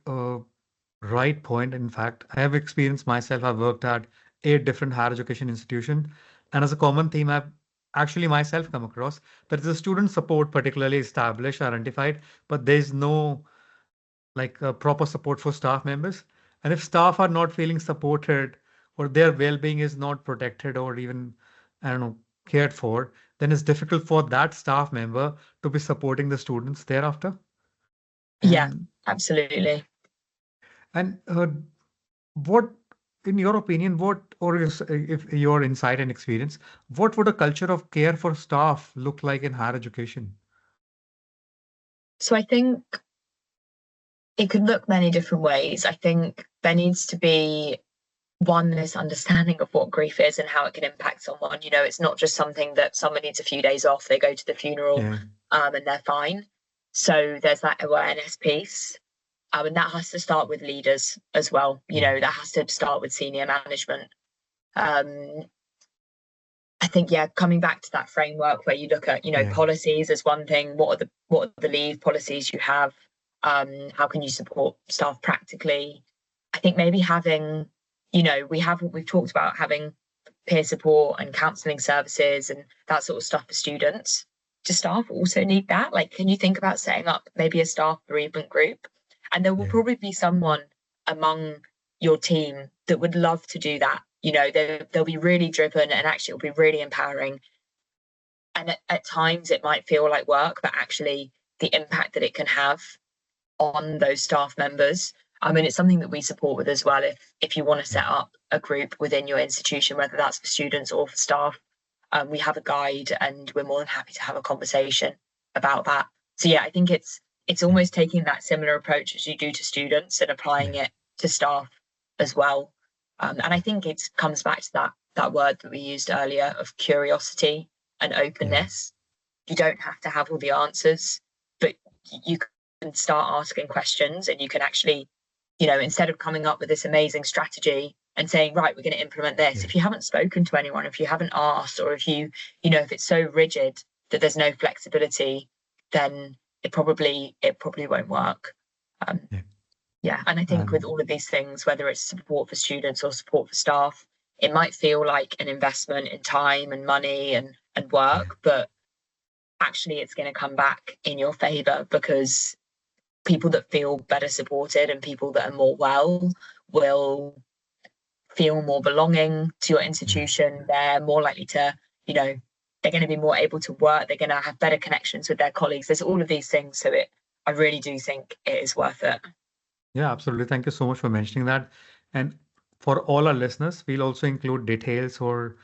right point. In fact, I have experienced myself. I've worked at 8 different higher education institutions, and as a common theme, I've actually myself come across that the student support particularly established, identified, but there's no proper support for staff members. And if staff are not feeling supported or their well-being is not protected or even, I don't know, cared for, then it's difficult for that staff member to be supporting the students thereafter. Yeah, And absolutely. and what, in your opinion, what, or if your insight and experience, what would a culture of care for staff look like in higher education? So I think it could look many different ways. I think there needs to be this understanding of what grief is and how it can impact someone. You know, it's not just something that someone needs a few days off, they go to the funeral, Yeah, and they're fine. So there's that awareness piece. And that has to start with leaders as well. You yeah, know, that has to start with senior management. Um, I think, yeah, coming back to that framework where you look at, you know, yeah, policies as one thing. What are the leave policies you have? How can you support staff practically? I think maybe having, you know, we've talked about having peer support and counselling services and that sort of stuff for students. Do staff also need that? Like, can you think about setting up maybe a staff bereavement group? And there will yeah, probably be someone among your team that would love to do that. You know, they'll be really driven and actually it'll be really empowering. And at times it might feel like work, but actually the impact that it can have on those staff members. I mean, it's something that we support with as well. If you want to yeah, set up a group within your institution, whether that's for students or for staff, we have a guide and we're more than happy to have a conversation about that. So yeah, I think it's yeah, almost taking that similar approach as you do to students and applying yeah, it to staff as well. And I think it comes back to that word that we used earlier of curiosity and yeah, openness. You don't have to have all the answers, but you can start asking questions and you can actually, you know, instead of coming up with this amazing strategy and saying, right, we're going to implement this, yeah, if you haven't spoken to anyone, if you haven't asked, or if you know, if it's so rigid that there's no flexibility, then it probably won't work. Um, yeah. yeah, and I think with And all of these things, whether it's support for students or support for staff, it might feel like an investment in time and money and yeah, work, but actually it's going to come back in your favor because people that feel better supported and people that are more well will feel more belonging to your yeah. institution. They're more likely to, you know, they're going to be more able to work. They're going to have better connections with their colleagues. There's all of these things. So I really do think it is worth it. Yeah, absolutely. Thank you so much for mentioning that. And for all our listeners, we'll also include details or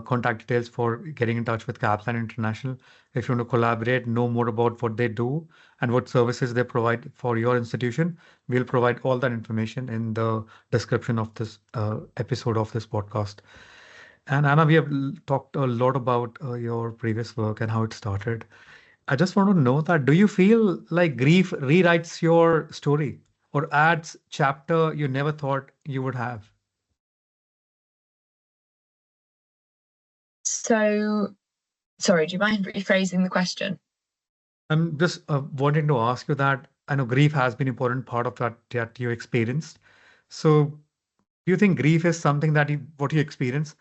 contact details for getting in touch with Kaplan International. If you want to collaborate, know more about what they do and what services they provide for your institution, we'll provide all that information in the description of this episode of this podcast. And Anna, we have talked a lot about your previous work and how it started. I just want to know that do you feel like grief rewrites your story or adds chapter you never thought you would have? So, sorry, do you mind rephrasing the question? I'm just wanting to ask you that I know grief has been an important part of that you experienced. So do you think grief is something that what you experience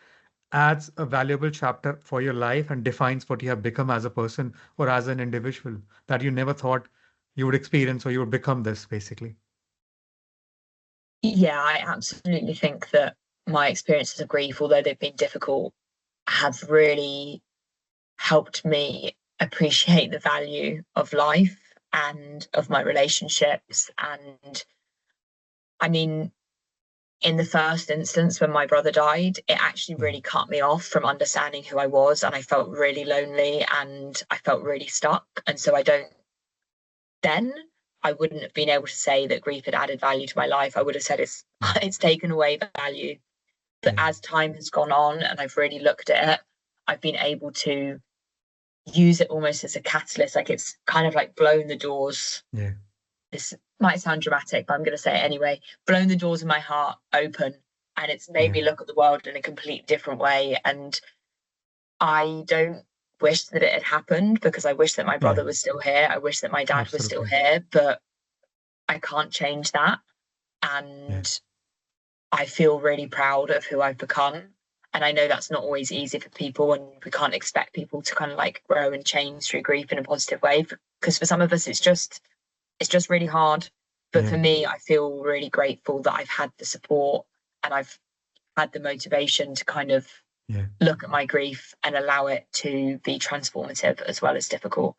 adds a valuable chapter for your life and defines what you have become as a person or as an individual that you never thought you would experience or you would become this basically? Yeah, I absolutely think that my experiences of grief, although they've been difficult, have really helped me appreciate the value of life and of my relationships. And I mean, in the first instance, when my brother died, it actually Yeah, really cut me off from understanding who I was. And I felt really lonely and I felt really stuck. And so then I wouldn't have been able to say that grief had added value to my life. I would have said yeah, it's taken away value. But yeah, as time has gone on and I've really looked at it, I've been able to use it almost as a catalyst. Like it's kind of like blown the doors. yeah, This might sound dramatic, but I'm going to say it anyway. Blown the doors of my heart open, and it's made yeah, me look at the world in a complete different way. And I don't wish that it had happened because I wish that my yeah, brother was still here. I wish that my dad was still absolutely. here, but I can't change that. Yeah, And I feel really proud of who I've become. And I know that's not always easy for people, and we can't expect people to kind of like grow and change through grief in a positive way. Because for some of us, it's just really hard. But for yeah, me, I feel really grateful that I've had the support and I've had the motivation to kind of look at my grief and allow it to be transformative as well as difficult.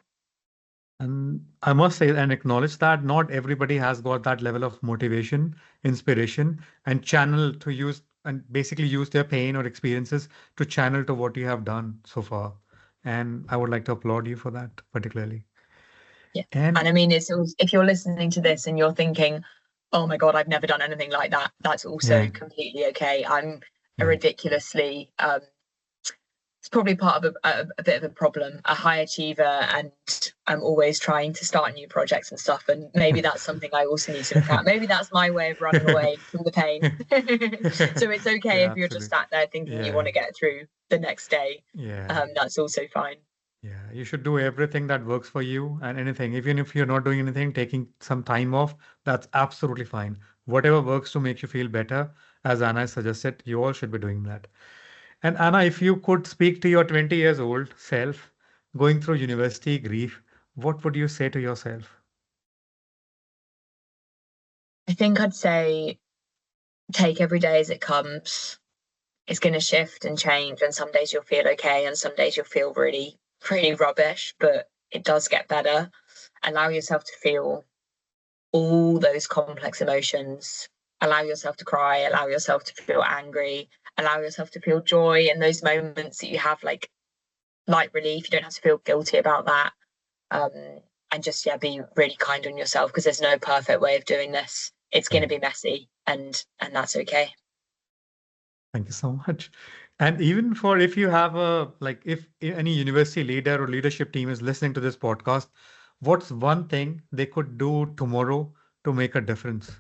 And I must say and acknowledge that not everybody has got that level of motivation, inspiration, and channel to use and basically use their pain or experiences to channel to what you have done so far. And I would like to applaud you for that particularly. Yeah. And I mean, if you're listening to this and you're thinking, oh my God, I've never done anything like that, that's also completely okay. I'm a ridiculously it's probably part of a bit of a problem, a high achiever, and I'm always trying to start new projects and stuff. And maybe that's something I also need to look at. Maybe that's my way of running away from the pain. So it's okay if you're just sat there thinking you want to get through the next day. That's also fine. Yeah, you should do everything that works for you and anything. Even if you're not doing anything, taking some time off, that's absolutely fine. Whatever works to make you feel better, as Anna suggested, you all should be doing that. And Anna, if you could speak to your 20 years old self going through university grief, what would you say to yourself? I think I'd say take every day as it comes. It's going to shift and change, and some days you'll feel okay, and some days you'll feel really, really rubbish, but it does get better. Allow yourself to feel all those complex emotions. Allow yourself to cry, allow yourself to feel angry, allow yourself to feel joy in those moments that you have like light relief. You don't have to feel guilty about that. And just, be really kind on yourself, because there's no perfect way of doing this. It's going to be messy, and that's okay. Thank you so much. And even for if you have if any university leader or leadership team is listening to this podcast, what's one thing they could do tomorrow to make a difference?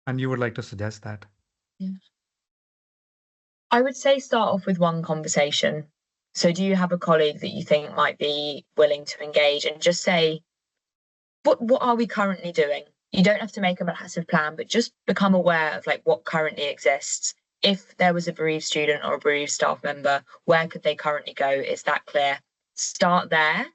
And you would like to suggest that? Yeah. I would say start off with one conversation. So do you have a colleague that you think might be willing to engage, and just say, what are we currently doing? You don't have to make a massive plan, but just become aware of like what currently exists. If there was a bereaved student or a bereaved staff member, where could they currently go? Is that clear? Start there.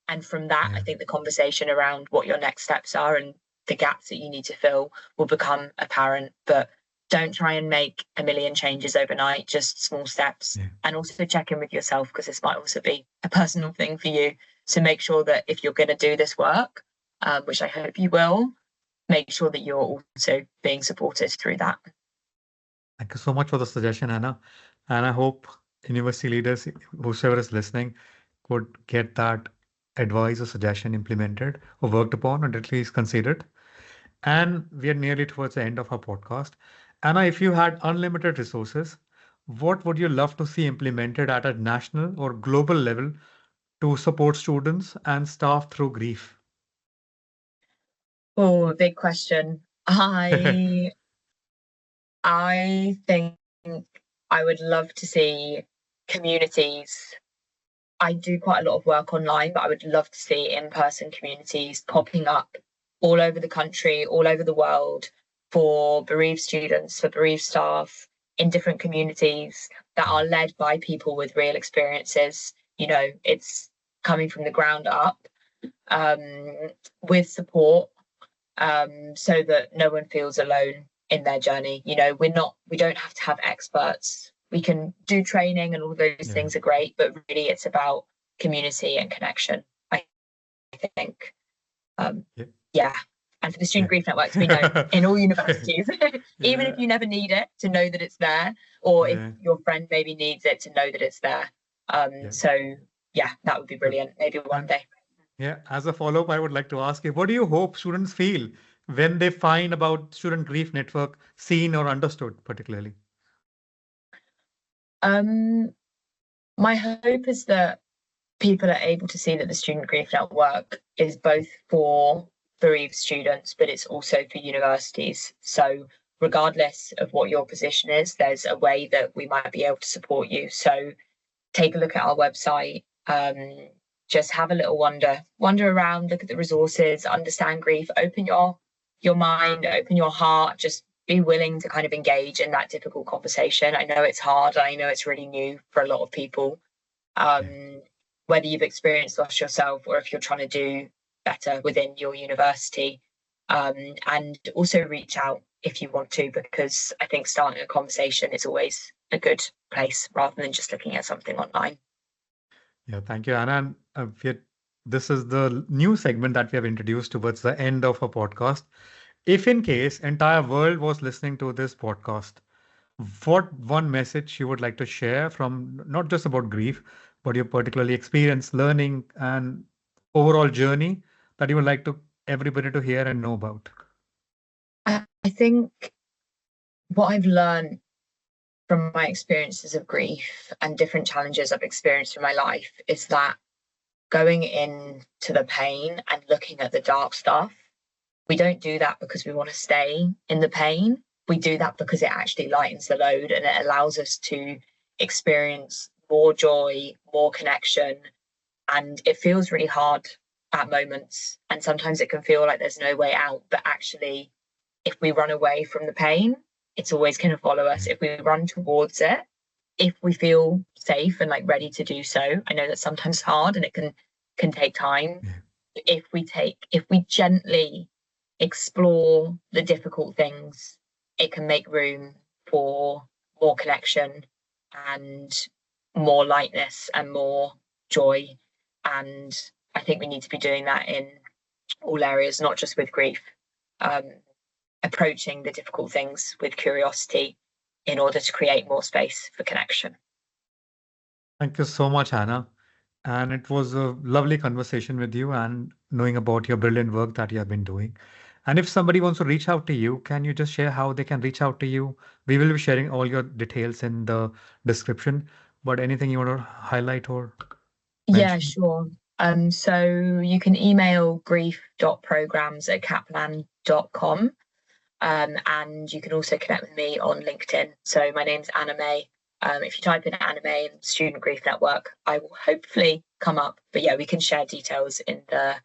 And from that, I think the conversation around what your next steps are and the gaps that you need to fill will become apparent. But don't try and make a million changes overnight, just small steps. And also check in with yourself, because this might also be a personal thing for you. So make sure that if you're going to do this work, which I hope you will, make sure that you're also being supported through that. Thank you so much for the suggestion, Anna. And I hope university leaders, whoever is listening, could get that advice or suggestion implemented or worked upon, or at least considered. And we are nearly towards the end of our podcast. Anna, if you had unlimited resources, what would you love to see implemented at a national or global level to support students and staff through grief? Oh, big question. I think I would love to see communities. I do quite a lot of work online, but I would love to see in-person communities popping up all over the country, all over the world, for bereaved students, for bereaved staff, in different communities that are led by people with real experiences. It's coming from the ground up, with support, so that no one feels alone in their journey. We don't have to have experts. We can do training, and all those things are great, but really it's about community and connection, I think. And for the Student Grief Network to be known in all universities, even if you never need it, to know that it's there, or if your friend maybe needs it, to know that it's there. So that would be brilliant. Maybe one day. Yeah, as a follow-up, I would like to ask you, what do you hope students feel when they find about Student Grief Network seen or understood, particularly? My hope is that people are able to see that the Student Grief Network is both for bereaved students, but it's also for universities. So regardless of what your position is, there's a way that we might be able to support you. So take a look at our website. Just have a little wander around, look at the resources, understand grief, open your mind, open your heart, just be willing to kind of engage in that difficult conversation. I know it's hard. I know it's really new for a lot of people. Whether you've experienced loss yourself, or if you're trying to do better within your university, and also reach out if you want to, because I think starting a conversation is always a good place rather than just looking at something online. Yeah, thank you, Anna. And this is the new segment that we have introduced towards the end of our podcast. If in case entire world was listening to this podcast, what one message you would like to share from not just about grief, but your particularly experience, learning, and overall journey that you would like to everybody to hear and know about? I think what I've learned from my experiences of grief and different challenges I've experienced in my life is that going into the pain and looking at the dark stuff, we don't do that because we want to stay in the pain. We do that because it actually lightens the load and it allows us to experience more joy, more connection. And it feels really hard at moments. And sometimes it can feel like there's no way out. But actually, if we run away from the pain, it's always going to follow us. If we run towards it, if we feel safe and like ready to do so, I know that's sometimes hard and it can take time. Yeah. If we gently explore the difficult things, it can make room for more connection and more lightness and more joy. And I think we need to be doing that in all areas, not just with grief. Approaching the difficult things with curiosity in order to create more space for connection. Thank you so much, Anna. And it was a lovely conversation with you and knowing about your brilliant work that you have been doing. And if somebody wants to reach out to you, can you just share how they can reach out to you? We will be sharing all your details in the description, but anything you want to highlight or Yeah, mention? sure. So you can email grief.programs@kaplan.com. And you can also connect with me on LinkedIn. So my name's Anna May. If you type in Anna May and Student Grief Network, I will hopefully come up. But yeah, we can share details in the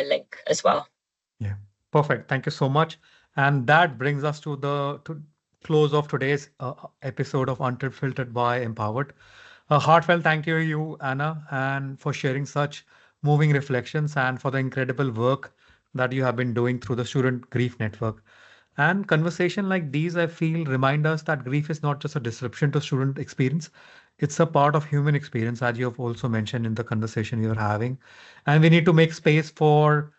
link as well. Yeah, perfect. Thank you so much. And that brings us to the close of today's episode of Unfiltered by Empowered. A heartfelt thank you, Anna, and for sharing such moving reflections and for the incredible work that you have been doing through the Student Grief Network. And conversation like these, I feel, remind us that grief is not just a disruption to student experience. It's a part of human experience, as you have also mentioned in the conversation you're having. And we need to make space for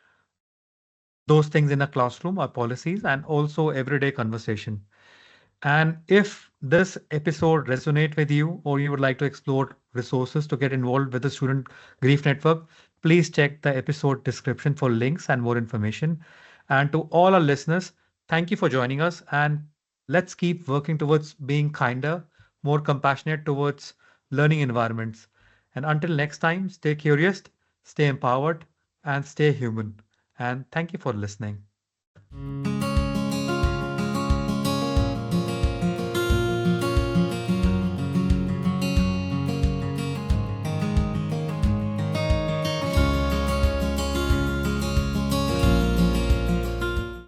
those things in a classroom, our policies, and also everyday conversation. And if this episode resonate with you or you would like to explore resources to get involved with the Student Grief Network, please check the episode description for links and more information. And to all our listeners, thank you for joining us and let's keep working towards being kinder, more compassionate towards learning environments. And until next time, stay curious, stay empowered, and stay human. And thank you for listening.